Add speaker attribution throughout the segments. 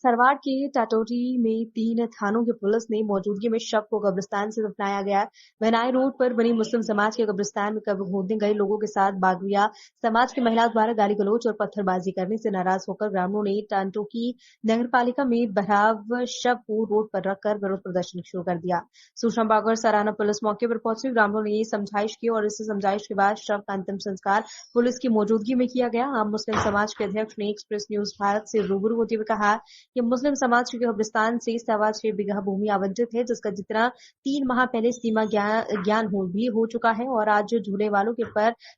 Speaker 1: सरवाड़ के टाटोटी में 3 थानों की पुलिस ने मौजूदगी में शव को कब्रिस्तान से दफनाया गया। महनाई रोड पर बनी मुस्लिम समाज के कब्रिस्तान में कब्र खोदने गए लोगों के साथ बागविया समाज की महिला द्वारा गाली गलौज और पत्थरबाजी करने से नाराज होकर ग्रामीणों ने टाटोटी नगरपालिका में बहराव शव को रोड पर रखकर विरोध प्रदर्शन शुरू कर दिया। सूचना पाकर सराहना पुलिस मौके पर पहुंची। ग्रामीणों ने समझाइश की और इस समझाइश के बाद शव का अंतिम संस्कार पुलिस की मौजूदगी में किया गया। आम मुस्लिम समाज के अध्यक्ष ने एक्सप्रेस न्यूज भारत से रूबरू होते हुए कहा कि मुस्लिम समाज के कब्रिस्तान से 6.25 बीघा भूमि आवंटित है, जिसका जितना 3 माह पहले सीमा ज्ञान हो चुका है और आज झूले वालों के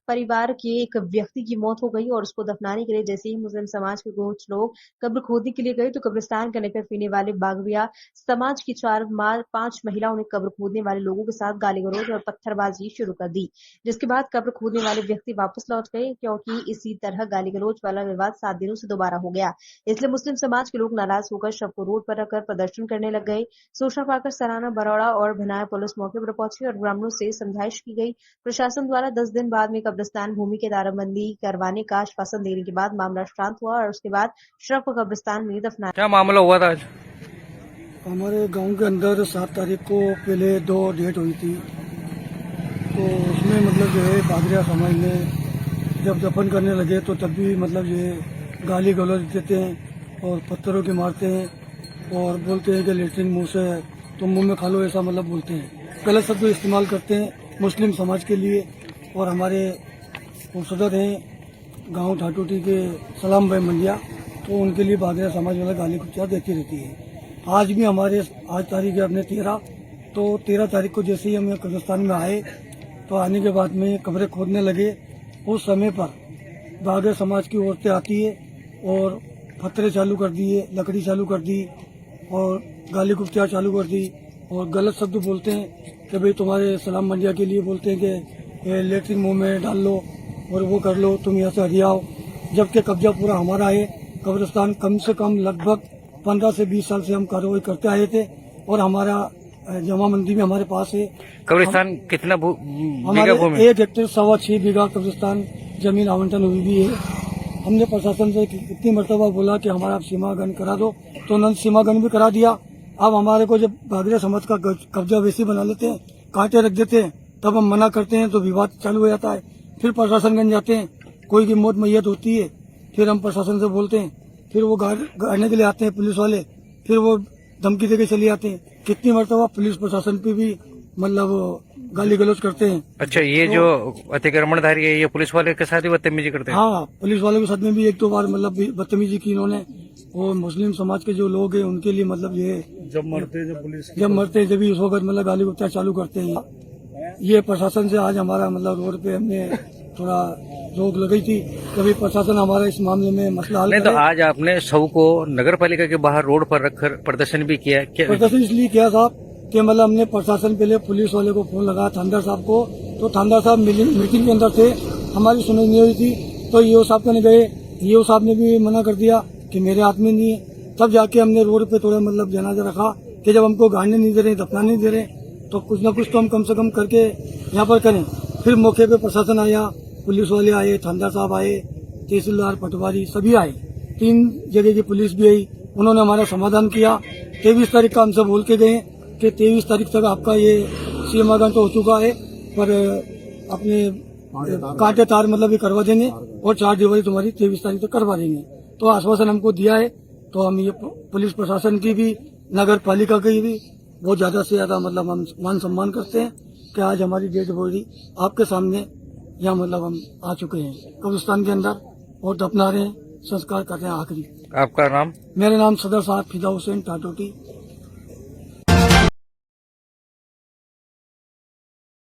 Speaker 1: परिवार के एक व्यक्ति की मौत हो गई और उसको दफनाने के लिए जैसे ही मुस्लिम समाज के कुछ लोग कब्र खोदने के लिए गए तो कब्रिस्तान का निकट पीने वाले बागविया समाज की 5 महिलाओं ने कब्र खोदने वाले लोगों के साथ गाली गलौज और पत्थरबाजी शुरू कर दी, जिसके बाद कब्र खोदने वाले व्यक्ति वापस लौट गए क्योंकि इसी तरह गाली गलौज वाला विवाद 7 दिनों से दोबारा हो गया। इसलिए मुस्लिम समाज के लोग नाराज होकर शव को रोड पर रखकर प्रदर्शन करने लग गए। सूचना पाकर सराना, बरौड़ा और भिनाया पुलिस मौके पर पहुंची और ग्रामीणों से समझाइश की गई। प्रशासन द्वारा 10 दिन बाद में कब्रिस्तान भूमि की ताराबंदी करवाने का आश्वासन देने के बाद मामला शांत हुआ और उसके बाद शव को कब्रिस्तान में दफनाया।
Speaker 2: क्या मामला हुआ था आज?
Speaker 3: हमारे गांव के अंदर 7 तारीख को पहले 2 डेट हुई थी, तो उसमें मतलब जो है बागरिया समाज ने जब दफन करने लगे तो तब भी मतलब जो है गाली गलौज देते हैं और पत्थरों के मारते हैं और बोलते हैं कि लेटरिन मुंह से तो मुंह में खा लो, ऐसा मतलब बोलते हैं। गलत शब्द इस्तेमाल करते हैं मुस्लिम समाज के लिए। और हमारे सदर हैं गांव ठाटोटी के सलाम भाई मंडिया, तो उनके लिए बागरिया समाज वाला गाली गुप्ता देती रहती है। आज भी आज तारीख है अपने 13, तो 13 तारीख को जैसे ही हम कब्रिस्तान में आए तो आने के बाद में कब्रें खोदने लगे। उस समय पर बागरिया समाज की औरतें आती है और पत्थरे चालू कर दिए, लकड़ी चालू कर दी और गाली गुप्ता चालू कर दी और गलत शब्द बोलते हैं कि भाई तुम्हारे सलाम मंडिया के लिए बोलते हैं कि लेटरिन मुंह में डाल लो और वो कर लो, तुम यहाँ से हट जाओ। जबकि कब्जा पूरा हमारा है। कब्रिस्तान कम से कम लगभग 15 से 20 साल से हम कार्रवाई करते आए थे और हमारा जमाबंदी में हमारे पास है।
Speaker 2: कब्रिस्तान कितना
Speaker 3: हमारे 1 हेक्टेयर 6.25 बीघा कब्रिस्तान जमीन आवंटन हुई भी है। हमने प्रशासन से कितनी मरतबा बोला कि हमारा सीमागन करा दो, तो उन्होंने सीमागन भी करा दिया। अब हमारे को जब बागरिया समाज का कब्जा वैसे बना लेते हैं, कांटे रख देते हैं, तब हम मना करते हैं तो विवाद चालू हो जाता है। फिर प्रशासनगंज जाते हैं, कोई की मौत मैयत होती है, फिर हम प्रशासन से बोलते हैं, फिर वो गाड़ने के लिए आते हैं पुलिस वाले, फिर वो धमकी देके चले जाते हैं। कितनी मरतबा पुलिस प्रशासन पे भी मतलब गाली गलौज करते हैं।
Speaker 2: अच्छा, ये तो, जो अतिक्रमणधारी है ये पुलिस वाले के साथ ही बदतमीजी करते हैं?
Speaker 3: हाँ, पुलिस वालों के साथ में भी 1-2 बार मतलब बदतमीजी की इन्होंने। और मुस्लिम समाज के जो लोग हैं उनके लिए मतलब ये जब मरते जब उस वक्त मतलब गाली गुप्ता चालू करते हैं। ये प्रशासन से आज हमारा मतलब रोड पे हमने थोड़ा रोक लगाई थी, कभी प्रशासन हमारा इस मामले में मसला हल
Speaker 2: नहीं। तो आज आपने शव को नगर पालिका के बाहर रोड पर रखकर प्रदर्शन भी किया?
Speaker 3: प्रदर्शन इसलिए किया साहब कि मतलब हमने प्रशासन पहले पुलिस वाले को फोन लगाया थानेदार साहब को, तो थानेदार साहब मीटिंग के अंदर थे, हमारी सुनवाई नहीं हुई थी। तो ईओ साहब कहने गए, ईओ साहब ने भी मना कर दिया कि मेरे हाथ में नहीं है। तब जाके हमने रोड पे थोड़ा मतलब जनाजा रखा कि जब हमको गाड़ने नहीं दे रहे, दफनाने नहीं दे रहे, तो कुछ न कुछ तो हम कम से कम करके यहाँ पर करें। फिर मौके पे प्रशासन आया, पुलिस वाले आए, थानेदार साहब आए, तहसीलदार, पटवारी सभी आए, 3 जगह की पुलिस भी आई। उन्होंने हमारा समाधान किया। 23 तारीख का हमसे बोल के गए कि 23 तारीख तक आपका ये सीमागन तो हो चुका है, पर अपने कांटे तार मतलब ये करवा देंगे और 4 दिवाली तुम्हारी 23 तारीख तक करवा देंगे। तो आश्वासन हमको दिया है। तो हम ये पुलिस प्रशासन की भी, नगर पालिका की भी बहुत ज्यादा से ज्यादा मतलब हम मान सम्मान करते हैं कि आज हमारी डेड बॉडी आपके सामने यहाँ मतलब हम आ चुके हैं कब्रिस्तान के अंदर और दफना रहे हैं, संस्कार कर रहे हैं आखिरी।
Speaker 2: आपका नाम?
Speaker 3: मेरा नाम सदर साहब फिदा हुसैन टाटोटी।